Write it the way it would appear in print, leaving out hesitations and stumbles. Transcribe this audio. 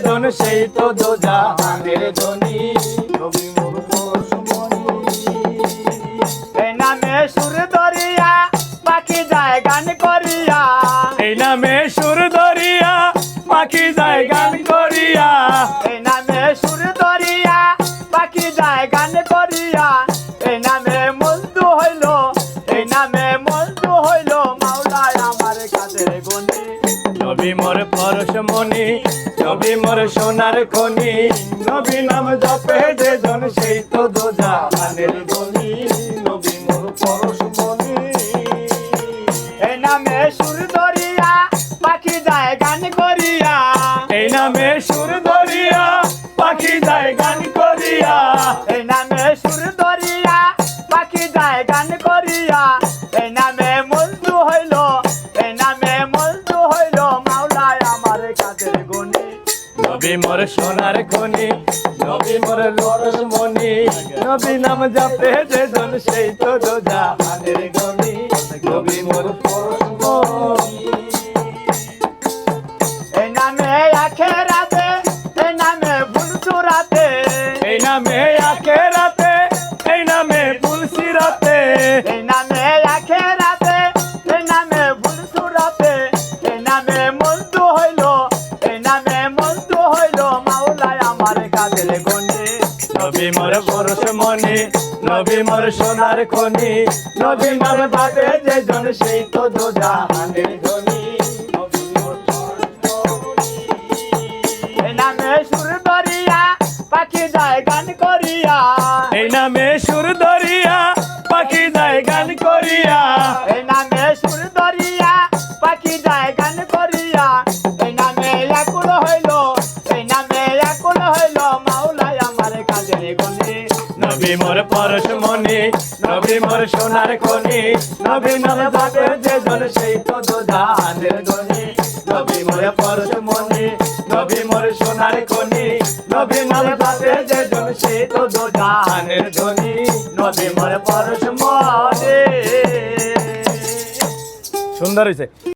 যেজন সেই তো দোজাহানের ধনী। নবী মোর পরশমণি। এই নামে সুর দরিয়া পাখি যায় গান করিয়া, এই নামে সুর দরিয়া পাখি যায় গান করিয়া, এই নামে সুর দরিয়া পাখি যায় গান করিয়া। এই নামে মজদু হইল, এই নামে মজদু হইল মাওলায় আমার কাদের গনি। নবী মোর পরশমণি, নবী মোর সোনার খনি, নবী নাম জপে যেজন সেই তো দোজাহানের ধনী। নবী মোর পরশমণি। এই নামে সুর দরিয়া পাখি যায় গান করিয়া, এই নামে সুর দরিয়া পাখি যায় গান করিয়া, এই নামে সুর দরিয়া পাখি যায় গান করিয়া। এই নামে মজদু হইল, এই নামে মজদু হইল মাওলায় আমার কাদের গনি। নবী মোর সোনার খনি, নবী মোর পরশমণি, নবী নাম জপে যেজন সেই তো দোজাহানের ধনী। নবী মোর পরশমণি। এই নামে আখেরাতে, এই নামে ভুলসুরাতে, এই নামে আখেরাতে, এই নামে ফুলসিরাতে, এই নামে আখেরাতে, এই নামে ভুলসুরাতে। এই নামে মজদু হইল, এই নামে মজদু হইল মাওলায় আমার কাদের গনি। নবী মোর পরশমণি, নবী মোর সোনার খনি, নবী নাম জপে যেজন সেই তো দোজাহানের ধনী। নবী মোর পরশমণি। এই নামে সুর দরিয়া পাখি যায় গান করিয়া, এই নামে সুর দরিয়া পাখি যায় গান করিয়া, এই নামে সুর দরিয়া পাখি যায় গান করিয়া। এই নামে আকুল হইল, এই নামে আকুল হইল মাওলায় আমার কাদের গনি। নবী মোর পরশমণি, নবী মোর সোনার খনি, নবী নাম জপে যেজন সেই তো দোজাহানের ধনী। নবী মোর পরশমণি, নবী মোর সোনার খনি, নবী নাম জপে যেজন সেই তো দোজাহানের ধনী। নবী মোর পরশমণি। সুন্দর হয়েছে।